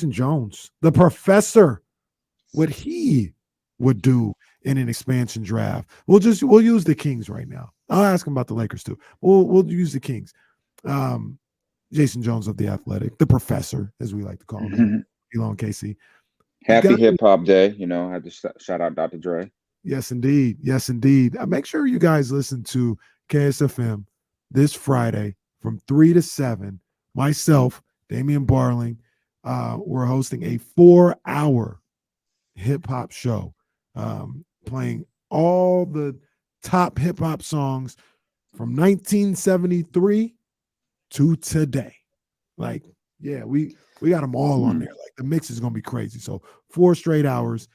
Jason Jones, the professor, what he would do in an expansion draft. We'll use the Kings right now. I'll ask him about the Lakers too. We'll use the Kings. Jason Jones of the Athletic, the professor, as we like to call him, Elon Casey. Happy Hip Hop Day. I had to shout out Dr. Dre. Yes, indeed. Yes, indeed. Make sure you guys listen to KSFM this Friday from 3 to 7. Myself, Damian Barling, we're hosting a 4-hour hip-hop show, playing all the top hip-hop songs from 1973 to today. Like, yeah, we got them all on there. Like, the mix is going to be crazy. So 4 straight hours.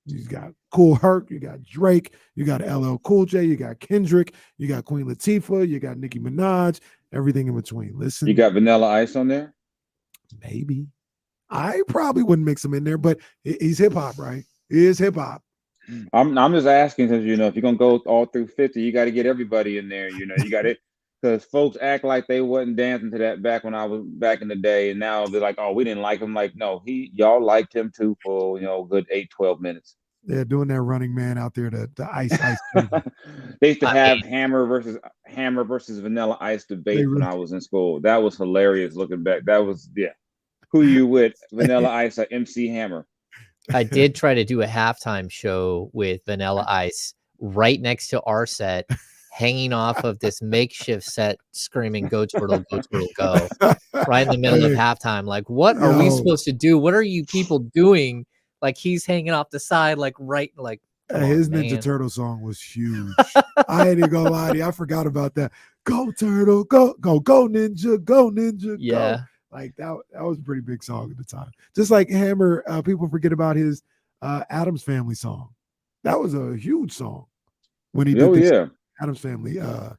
You got Kool Herc, you got Drake, you got LL Cool J, you got Kendrick, you got Queen Latifah, you got Nicki Minaj, everything in between. Listen, you got Vanilla Ice on there? Maybe. I probably wouldn't mix him in there, but he's hip hop, right? He is hip hop. I'm just asking because if you're gonna go all through 50, you got to get everybody in there. You got it. Because folks act like they wasn't dancing to that back when I was back in the day, and now they're like, "Oh, we didn't like him." Like, no, y'all liked him too for good 8-12 minutes. They're doing that Running Man out there, the ice. They used to have Hammer versus Vanilla Ice debate when I was in school. That was hilarious. Looking back, that was Who you with, Vanilla Ice or MC Hammer? I did try to do a halftime show with Vanilla Ice right next to our set, hanging off of this makeshift set, screaming "Go Turtle, go Turtle, go!" right in the middle of halftime. Like, what are we supposed to do? What are you people doing? Like, he's hanging off the side, like his Ninja Turtle song was huge. I ain't gonna lie to you, I forgot about that. Go Turtle, go Ninja, go Ninja, yeah. Go. Like that was a pretty big song at the time. Just like Hammer, people forget about his Addams Family song. That was a huge song when he did this Addams Family. Yeah.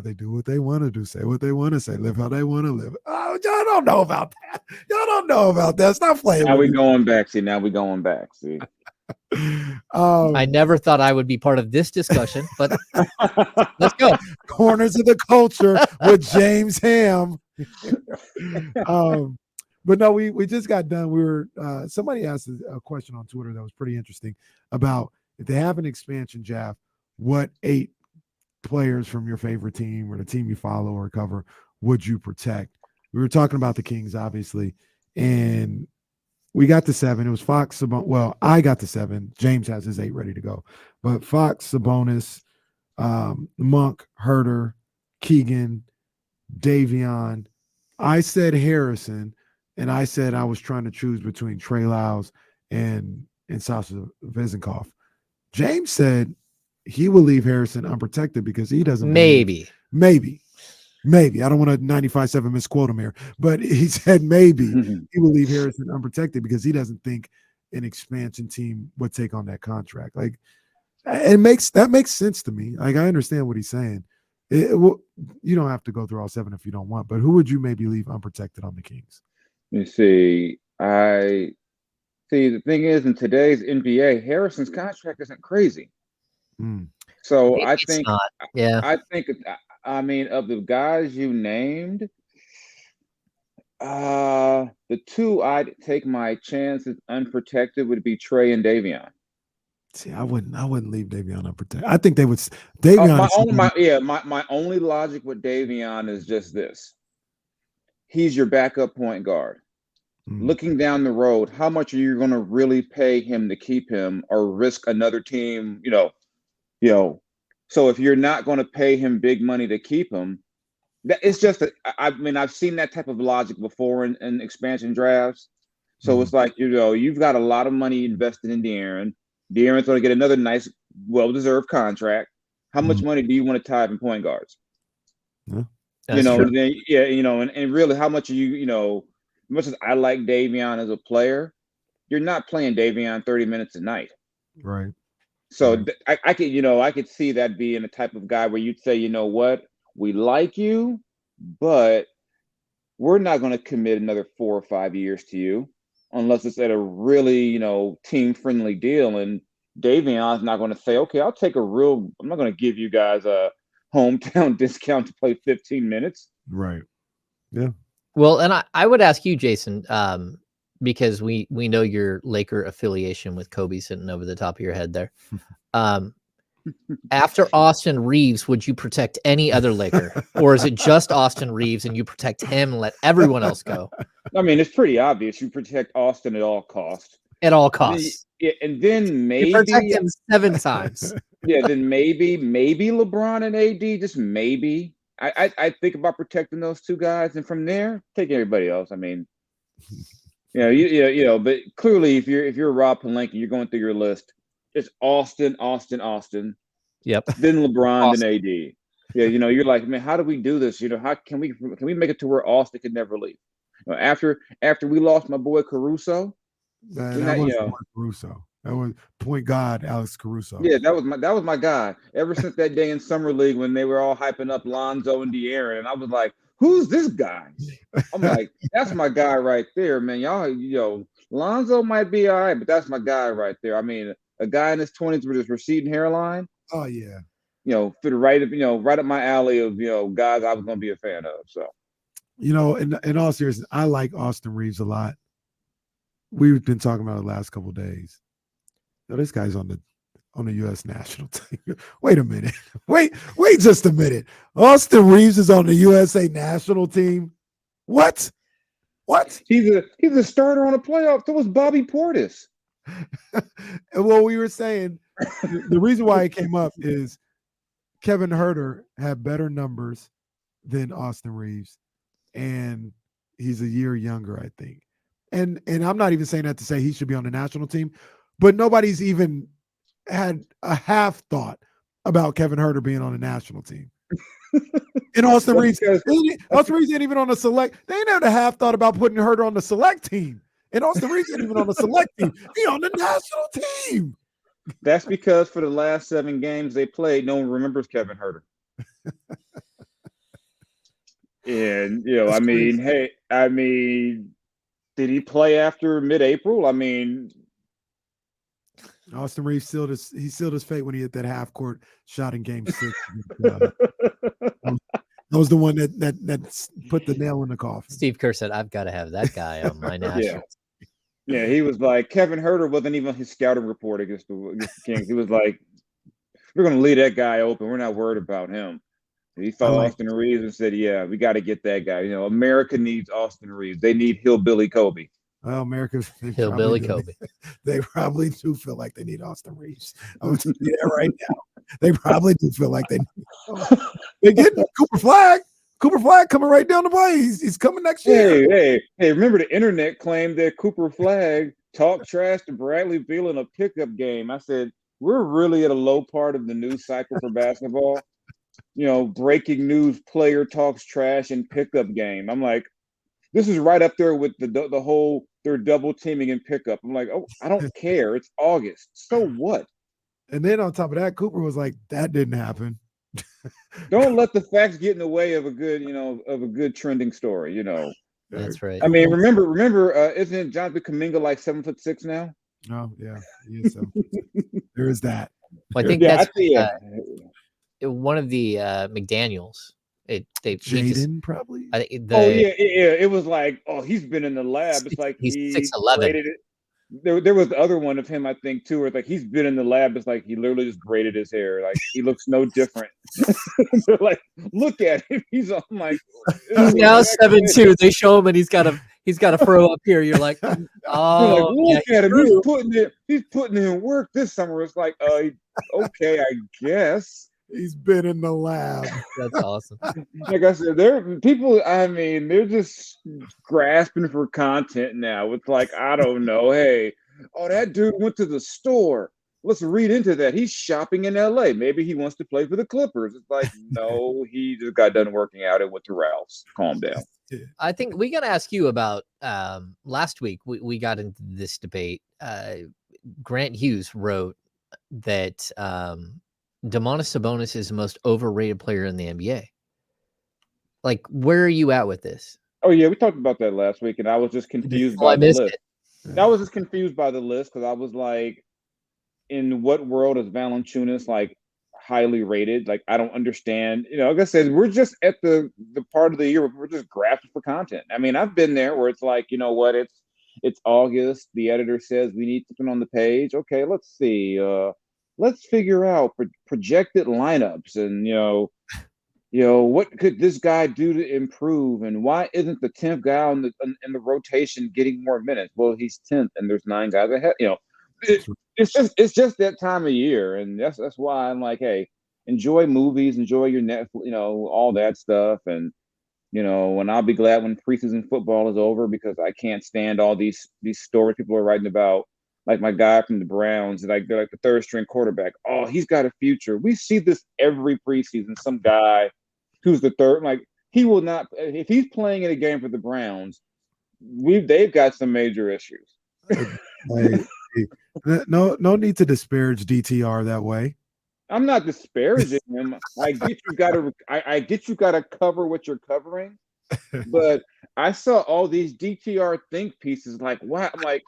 They do what they want to do, say what they want to say, live how they want to live. Oh, y'all don't know about that. Y'all don't know about that. Stop playing. Now we're going back. See. I never thought I would be part of this discussion, but let's go. Corners of the Culture with James Ham. But no, we just got done. We were somebody asked a question on Twitter that was pretty interesting about if they have an expansion draft, what 8 players from your favorite team or the team you follow or cover would you protect? We were talking about the Kings, obviously, and we got to 7. It was Fox. Well, I got to 7. James has his 8 ready to go. But Fox, Sabonis, Monk, Herter, Keegan, Davion. I said Harrison, and I said I was trying to choose between Trey Lyles and Sasha Vezenkov. James said he will leave Harrison unprotected because he doesn't. Maybe. I don't want to 95.7 misquote him here, but he said maybe he will leave Harrison unprotected because he doesn't think an expansion team would take on that contract. Like, that makes sense to me. Like, I understand what he's saying. You don't have to go through all 7 if you don't want, but who would you maybe leave unprotected on the Kings? You see, the thing is, in today's NBA, Harrison's contract isn't crazy. So maybe I think, I mean, of the guys you named, the 2 I'd take my chances unprotected would be Trey and Davion. See, I wouldn't leave Davion unprotected. I think they would. Davion. My only logic with Davion is just this: he's your backup point guard. Looking down the road, how much are you going to really pay him to keep him, or risk another team? So if you're not going to pay him big money to keep him, it's just I've seen that type of logic before in expansion drafts. So it's like, you've got a lot of money invested in De'Aaron. De'Aaron's going to get another nice, well-deserved contract. How much money do you want to tie up in point guards? Yeah, and then, and really, how much are you, much as I like Davion as a player, you're not playing Davion 30 minutes a night. Right. So I could see that being the type of guy where you'd say, you know what, we like you, but we're not going to commit another 4 or 5 years to you unless it's at a really, team-friendly deal. And Davion's not going to say, okay, I'm not going to give you guys a hometown discount to play 15 minutes. Right. Yeah. Well, and I would ask you, Jason, because we know your Laker affiliation with Kobe sitting over the top of your head there. After Austin Reaves, would you protect any other Laker, or is it just Austin Reaves and you protect him and let everyone else go I mean, it's pretty obvious. You protect Austin at all costs. at all Then, costs? and then You protect maybe, him 7 times. then maybe LeBron and AD, just maybe. I think about protecting those two guys, and from there, take everybody else. I mean, but clearly, if you're Rob Palenque, you're going through your list. It's Austin. Yep. Then LeBron, Austin. then AD. Yeah, you're like, man, how do we do this? How can we make it to where Austin could never leave? After we lost my boy Caruso, that was Caruso. That was point guard Alex Caruso. Yeah, that was my guy. Ever since that day in summer league when they were all hyping up Lonzo and De'Aaron, and I was like, who's this guy? I'm like, that's my guy right there, man. Y'all, Lonzo might be all right, but that's my guy right there. I mean, a guy in his 20s with his receding hairline. Oh yeah. Fit right up my alley of guys I was gonna be a fan of. So, in all seriousness, I like Austin Reaves a lot. We've been talking about it the last couple of days. This guy's on the U.S. national team. Wait a minute. Wait just a minute. Austin Reaves is on the USA national team. What? He's a starter on a playoff. So was Bobby Portis. And what we were saying, the reason why it came up is Kevin Huerter had better numbers than Austin Reaves, and he's a year younger, I think. And I'm not even saying that to say he should be on the national team, but nobody's even had a half thought about Kevin Huerter being on the national team. And Austin Reaves ain't even on the select. They ain't had a half thought about putting Huerter on the select team. And Austin Reaves ain't even on the select team. He on the national team. That's because for the last 7 games they played, no one remembers Kevin Huerter. And That's crazy. Did he play after mid-April? I mean, Austin Reaves sealed his fate when he hit that half court shot in Game 6. That was the one that put the nail in the coffin. Steve Kerr said, "I've got to have that guy on my national." Yeah, he was like, Kevin Huerter wasn't even his scouting report against the Kings. He was like, we're going to leave that guy open. We're not worried about him. He saw Austin Reaves and said, yeah, we got to get that guy. America needs Austin Reaves. They need Hillbilly Kobe. Well, America's Hillbilly Kobe. They probably do feel like they need Austin Reaves. I'm going to tell you that right now. They probably do feel like they need. They're getting Cooper Flag. Cooper Flag coming right down the way. He's coming next year. Hey! Remember the internet claimed that Cooper Flag talked trash to Bradley Beal in a pickup game. I said, we're really at a low part of the news cycle for basketball. Breaking news: player talks trash in pickup game. I'm like, this is right up there with the whole they're double teaming in pickup. I'm like, oh, I don't care. It's August. So what? And then on top of that, Cooper was like, that didn't happen. Don't let the facts get in the way of a good trending story. That's right. I mean, remember, isn't Jonathan Kuminga like 7'6" now? Oh yeah, so there is that. Well, I think that's one of the McDaniels. Jaden probably. I think it was like, he's been in the lab. It's like he's 6'11". There was the other one of him, I think, too, where it's like he's been in the lab. It's like he literally just braided his hair. Like he looks no different. They're like, look at him. He's on like he's now 7'2". They show him and he's got a fro up here. You're like, oh, look at him. He's putting in work this summer. It's like, okay, I guess. He's been in the lab. That's awesome. Like I said, they're just grasping for content now. It's like, I don't know. Hey, that dude went to the store. Let's read into that. He's shopping in LA. Maybe he wants to play for the Clippers. It's like, no, he just got done working out and went to Ralph's. Calm down. I think we got to ask you about last week. We got into this debate. Grant Hughes wrote that Domantas Sabonis is the most overrated player in the NBA. Like, where are you at with this? Oh yeah, we talked about that last week, and I was just confused by the list. I was just confused by the list because I was like, in what world is Valanciunas like highly rated. Like, I don't understand. Like I said, we're just at the part of the year where we're just grafting for content. I mean, I've been there where it's like, you know what, it's August. The editor says we need something on the page. Okay, let's see. Let's figure out projected lineups and what could this guy do to improve, and why isn't the 10th guy in the rotation getting more minutes? Well, he's 10th, and there's 9 guys ahead. It's just that time of year, and that's why I'm like, hey, enjoy movies, enjoy your Netflix, all that stuff, and and I'll be glad when preseason football is over, because I can't stand all these stories people are writing about. Like my guy from the Browns, they're like the third string quarterback. Oh, he's got a future. We see this every preseason. Some guy who's the third, like, he will not, if he's playing in a game for the Browns, they've got some major issues. No need to disparage DTR that way. I'm not disparaging him. I get you gotta cover what you're covering, but I saw all these DTR think pieces. Like, what? I'm like,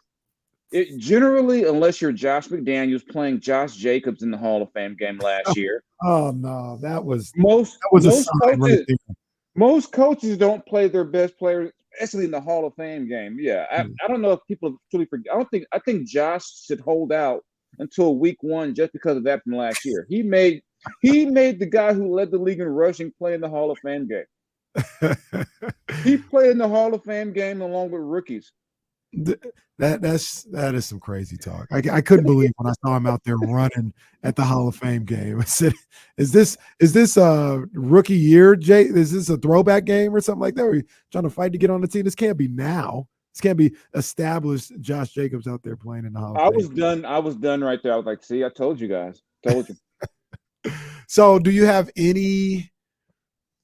it generally, unless you're Josh McDaniels playing Josh Jacobs in the Hall of Fame game last year. Oh no, that was most coaches. Most coaches don't play their best players, especially in the Hall of Fame game. Yeah, I don't know if people truly forget. I think Josh should hold out until week 1 just because of that from last year. He made the guy who led the league in rushing play in the Hall of Fame game. He played in the Hall of Fame game along with rookies. That is some crazy talk. I couldn't believe when I saw him out there running at the Hall of Fame game. I said, "Is this a rookie year, Jay? Is this a throwback game or something like that? Are you trying to fight to get on the team? This can't be now. This can't be established Josh Jacobs out there playing in the Hall of Fame." I was done right there. I was like, "See, I told you guys. Told you." So, do you have any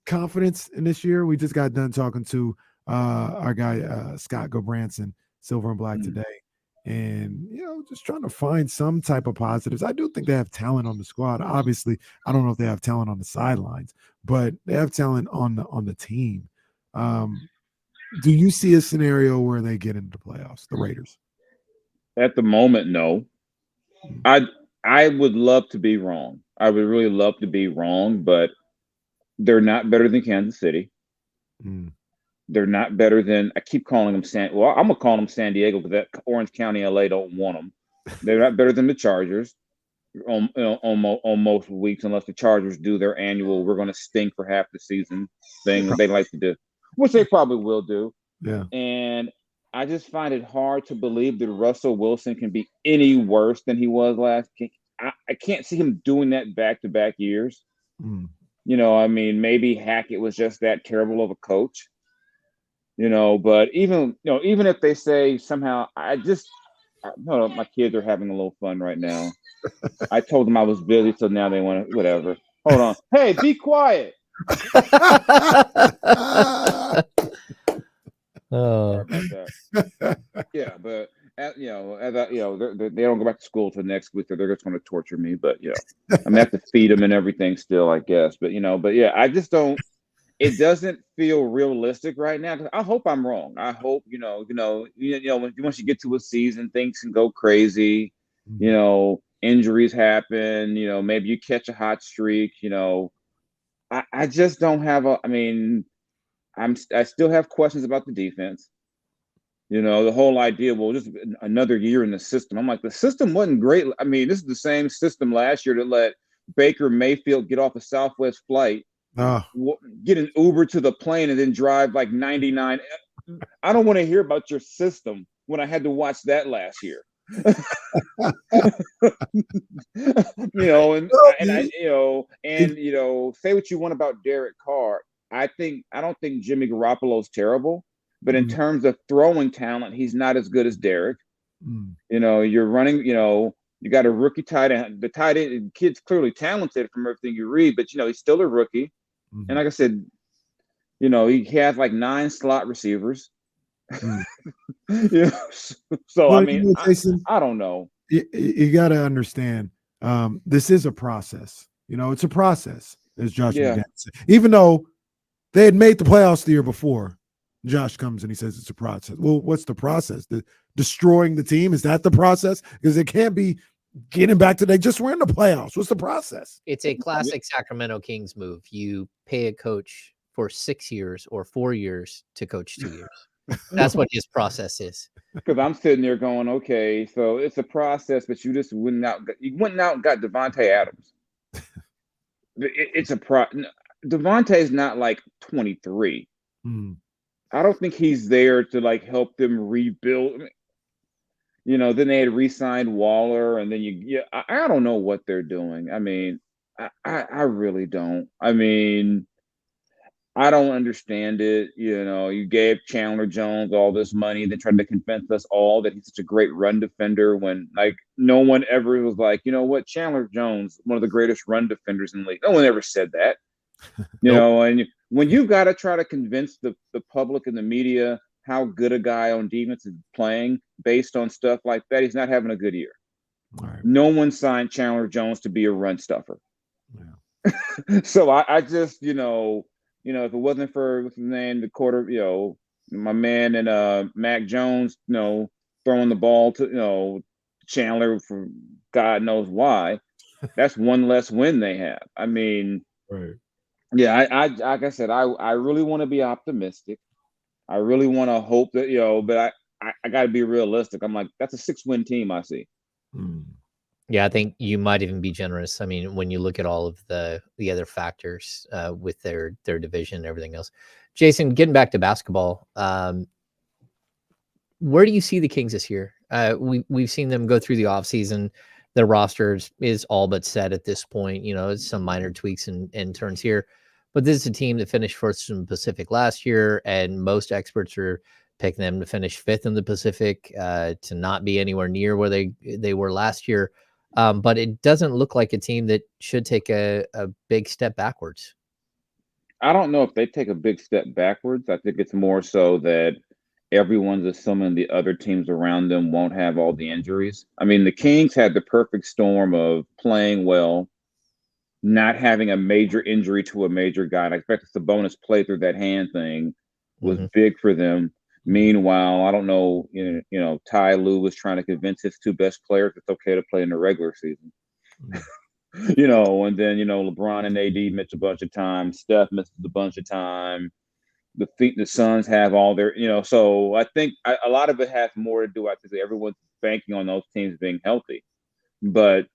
confidence in this year? We just got done talking to our guy Scott Gobranson, Silver and Black today, and just trying to find some type of positives. I do think they have talent on the squad. Obviously, I don't know if they have talent on the sidelines, but they have talent on the team. Do you see a scenario where they get into the playoffs, the Raiders? At the moment, no. I would love to be wrong. I would really love to be wrong, but they're not better than Kansas City. They're not better than, I keep calling them I'm going to call them San Diego, because that Orange County, LA don't want them. They're not better than the Chargers on most weeks, unless the Chargers do their annual, we're going to stink for half the season thing that they like to do, which they probably will do. Yeah. And I just find it hard to believe that Russell Wilson can be any worse than he was last. I can't see him doing that back-to-back years. I mean, maybe Hackett was just that terrible of a coach. But even if they say somehow, hold on, my kids are having a little fun right now. I told them I was busy, so now they want to, whatever. Hold on. Hey, be quiet. Oh. Yeah, but they don't go back to school till next week, so they're just going to torture me. But I'm gonna have to feed them and everything still, I guess. But but yeah, I just don't. It doesn't feel realistic right now. I hope I'm wrong. I hope once you get to a season, things can go crazy. Injuries happen. Maybe you catch a hot streak. I just don't have a. I mean, I still have questions about the defense. The whole idea, well, just another year in the system. I'm like, the system wasn't great. I mean, this is the same system last year that let Baker Mayfield get off a Southwest flight, get an Uber to the plane, and then drive like 99. I don't want to hear about your system when I had to watch that last year. Say what you want about Derek Carr. I don't think Jimmy Garoppolo's terrible, but in terms of throwing talent, he's not as good as Derek. You're running, you got a rookie tight end. The tight end kid's clearly talented from everything you read, but he's still a rookie. And like I said, he has like 9 slot receivers. So I mean, Jason, I don't know. You got to understand, this is a process. It's a process, as Josh McDaniels said. Even though they had made the playoffs the year before, Josh comes and he says it's a process. Well, what's the process? Destroying the team? Is that the process? Because it can't be getting back to they just were in the playoffs. What's the process? It's a classic Sacramento Kings move. You pay a coach for 6 years or 4 years to coach 2 years. That's what his process is. Because I'm sitting there going, okay, so it's a process, but you just went out and got Devontae Adams. It's a Devontae's not like 23. I don't think he's there to like help them rebuild. You know, then they had re-signed Waller, and then I don't know what they're doing. I mean, I really don't. I mean, I don't understand it. You know, you gave Chandler Jones all this money, then tried to convince us all that he's such a great run defender when like no one ever was like, you know what, Chandler Jones, one of the greatest run defenders in the league. No one ever said that. You know, and when you've got to try to convince the public and the media how good a guy on defense is playing based on stuff like that, he's not having a good year. Right. No one signed Chandler Jones to be a run stuffer. Yeah. So I just, if it wasn't for what's his name, my man and Mac Jones, throwing the ball to Chandler for God knows why, that's one less win they have. I mean, right. Yeah, I like I said, I really want to be optimistic. I really want to hope that, but I got to be realistic. I'm like, that's a 6-win team I see. Yeah, I think you might even be generous. I mean, when you look at all of the other factors with their division and everything else. Jason, getting back to basketball, where do you see the Kings this year? We've seen them go through the offseason. Their roster is all but set at this point. Some minor tweaks and turns here. But this is a team that finished first in the Pacific last year, and most experts are picking them to finish fifth in the Pacific, to not be anywhere near where they were last year. But it doesn't look like a team that should take a big step backwards. I don't know if they take a big step backwards. I think it's more so that everyone's assuming the other teams around them won't have all the injuries. I mean, the Kings had the perfect storm of playing well, not having a major injury to a major guy. And I expect Sabonis play through that hand thing was big for them. Meanwhile, I don't know, Ty Lue was trying to convince his two best players it's okay to play in the regular season. And then, LeBron and AD missed a bunch of time. Steph misses a bunch of time. The Suns have all their, so I think a lot of it has more to do, I think everyone's banking on those teams being healthy. But,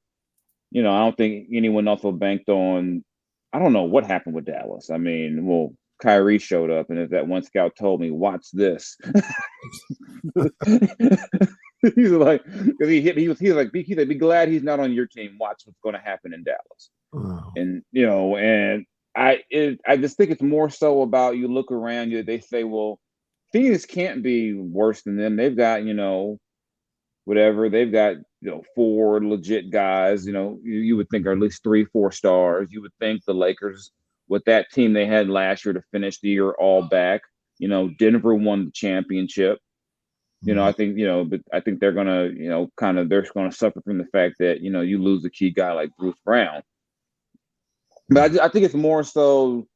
I don't think anyone else will bank on, I don't know what happened with Dallas. I mean, well, Kyrie showed up, and as that one scout told me, watch this. He's like, because he was like, be glad he's not on your team. Watch what's going to happen in Dallas. Oh. And and I just think it's more so about you look around you. They say, well, Phoenix can't be worse than them. They've got whatever they've got 4 legit guys. You would think are at least 3-4 stars. You would think the Lakers with that team they had last year to finish the year all back. Denver won the championship. I think, but I think they're going to, they're going to suffer from the fact that, you lose a key guy like Bruce Brown. But I think it's more so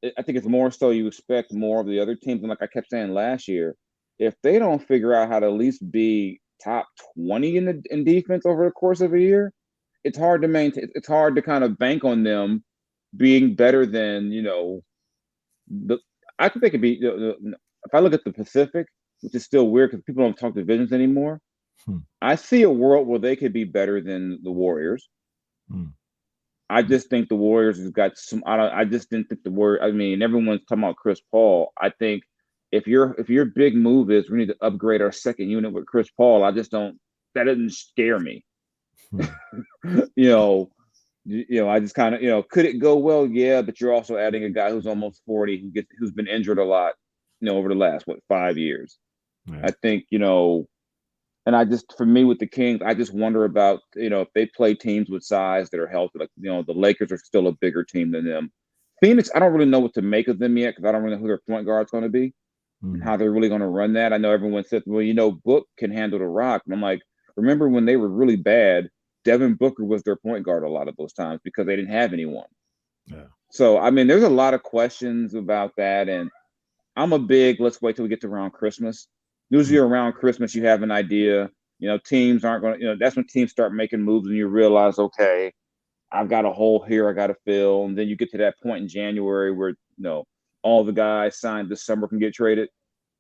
you expect more of the other teams. And like I kept saying last year, if they don't figure out how to at least be top 20 in defense over the course of a year, it's hard to maintain. It's hard to kind of bank on them being better than, I think they could be, if I look at the Pacific, which is still weird because people don't talk divisions anymore. I see a world where they could be better than the Warriors. I just think the Warriors have got some. I just didn't think the Warriors. I mean, everyone's talking about Chris Paul. I think if your big move is we need to upgrade our second unit with Chris Paul, I just don't. That doesn't scare me. I just kind of could it go well? Yeah, but you're also adding a guy who's almost 40 who's been injured a lot. Over the last 5 years. Yeah. I think and I just, for me with the Kings, I just wonder about, if they play teams with size that are healthy, like, the Lakers are still a bigger team than them. Phoenix, I don't really know what to make of them yet because I don't really know who their point guard's going to be and how they're really going to run that. I know everyone said, well, Book can handle the rock. And I'm like, remember when they were really bad, Devin Booker was their point guard a lot of those times because they didn't have anyone. Yeah. So, I mean, there's a lot of questions about that. And I'm a big, let's wait till we get to around Christmas. Usually around Christmas, you have an idea. Teams aren't going to, that's when teams start making moves and you realize, okay, I've got a hole here I got to fill. And then you get to that point in January where, all the guys signed this summer can get traded.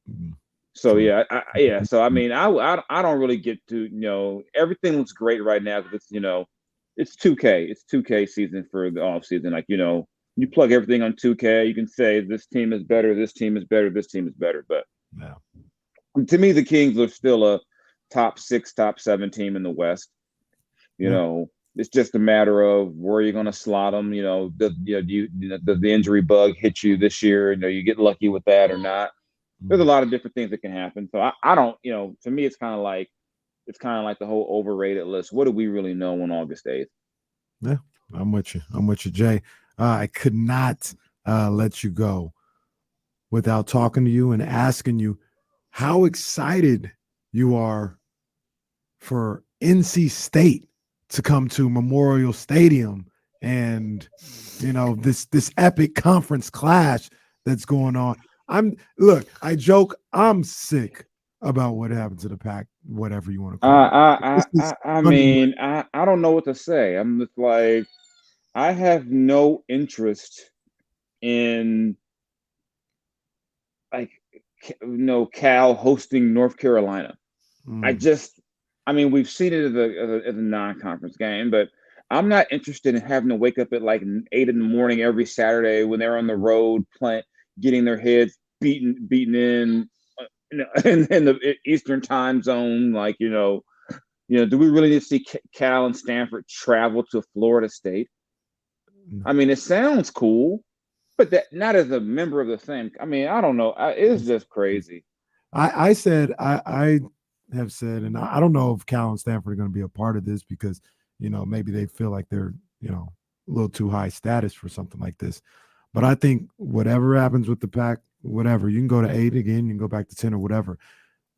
Mhm. So, True. yeah. So, I mean, I don't really get to, everything looks great right now because it's 2K. It's 2K season for the offseason. Like, you plug everything on 2K, you can say this team is better, this team is better, this team is better. But Yeah. to me, the Kings are still a top 6, top 7 team in the West. It's just a matter of where you're going to slot them. Does the injury bug hit you this year? You get lucky with that or not. There's a lot of different things that can happen. So I don't, to me, it's kind of like the whole overrated list. What do we really know on August 8th? Yeah, I'm with you, Jay. I could not let you go without talking to you and asking you how excited you are for NC State to come to Memorial Stadium and this epic conference clash that's going on. I joke, I'm sick about what happened to the Pac, whatever you want to call it. I mean, I don't know what to say. I'm just like, I have no interest in Cal hosting North Carolina. I mean, we've seen it as a non-conference game, but I'm not interested in having to wake up at like 8 in the morning every Saturday when they're on the road playing, getting their heads beaten in the Eastern time zone. Like, do we really need to see Cal and Stanford travel to Florida State? I mean, it sounds cool, but that not as a member of the same. I mean, I don't know. It's just crazy. I have said, and I don't know if Cal and Stanford are going to be a part of this because, maybe they feel like they're, a little too high status for something like this. But I think whatever happens with the Pac, whatever, you can go to 8 again, you can go back to 10 or whatever.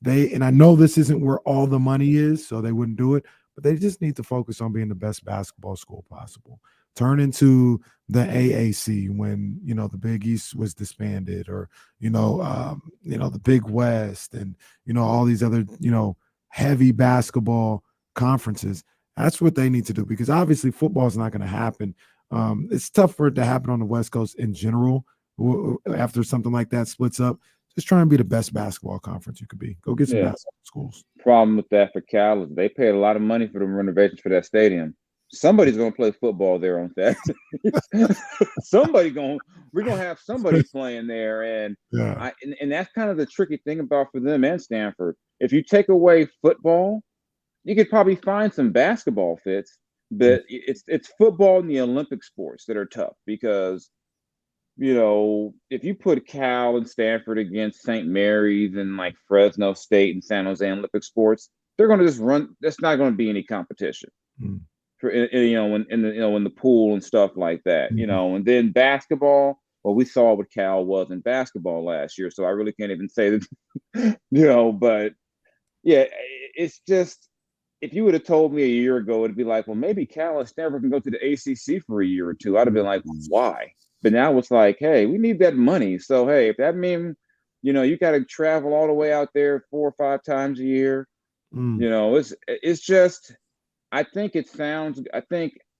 And I know this isn't where all the money is, so they wouldn't do it, but they just need to focus on being the best basketball school possible. Turn into the AAC when, the Big East was disbanded, or, the Big West and, all these other, heavy basketball conferences. That's what they need to do, because obviously football is not going to happen. It's tough for it to happen on the West Coast in general after something like that splits up. Just try and be the best basketball conference you could be. Go get some basketball schools. Problem with that for Cal is they paid a lot of money for the renovations for that stadium. Somebody's going to play football there on Saturday. We're going to have somebody playing there. And, and that's kind of the tricky thing about for them and Stanford. If you take away football, you could probably find some basketball fits, but it's football and the Olympic sports that are tough because, if you put Cal and Stanford against St. Mary's and like Fresno State and San Jose Olympic sports, they're going to just run. There's not going to be any competition. For in the pool and stuff like that, and then basketball. Well, we saw what Cal was in basketball last year, so I really can't even say that, But yeah, it's just if you would have told me a year ago, it'd be like, well, maybe Cal and Stanford can go to the ACC for a year or two. I'd have been like, why? But now it's like, hey, we need that money. So hey, if that means you got to travel all the way out there 4 or 5 times a year, it's just. I think it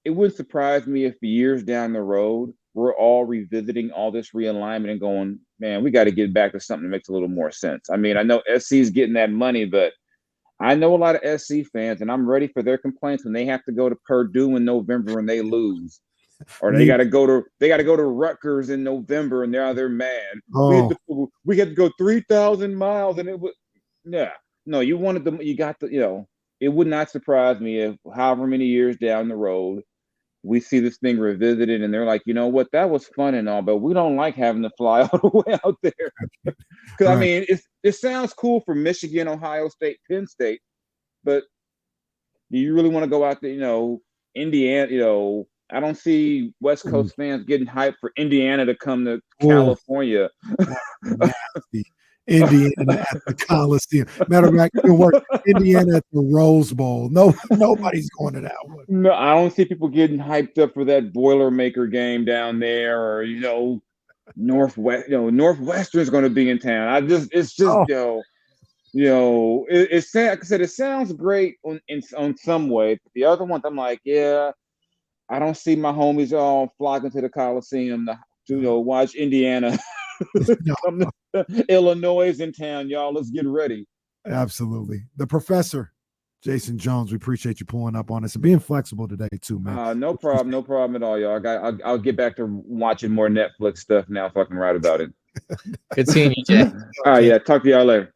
wouldn't surprise me if years down the road, we're all revisiting all this realignment and going, man, we got to get back to something that makes a little more sense. I mean, I know SC is getting that money, but I know a lot of SC fans, and I'm ready for their complaints when they have to go to Purdue in November and they lose. Or they got to go to Rutgers in November and they're mad. We had to go 3,000 miles and it was no, you wanted them. You got the It would not surprise me if however many years down the road we see this thing revisited and they're like, you know what, that was fun and all, but we don't like having to fly all the way out there. Because I mean, it sounds cool for Michigan, Ohio State, Penn State, but do you really want to go out there? Indiana, I don't see West Coast fans getting hyped for Indiana to come to California. Indiana at the Coliseum. Matter of fact, Indiana at the Rose Bowl. Nobody's going to that one. No, I don't see people getting hyped up for that Boilermaker game down there, or Northwestern's going to be in town. You know, like I said, it sounds great on some way. The other ones, I'm like, yeah, I don't see my homies all flocking to the Coliseum to watch Indiana No, come to Illinois in town. Y'all, let's get ready. absolutely. The professor, Jason Jones, we appreciate you pulling up on us and being flexible today too, man. No problem at all, y'all. I'll get back to watching more Netflix stuff now if I can write about it. Good seeing you, Jay. All right, yeah. Talk to y'all later.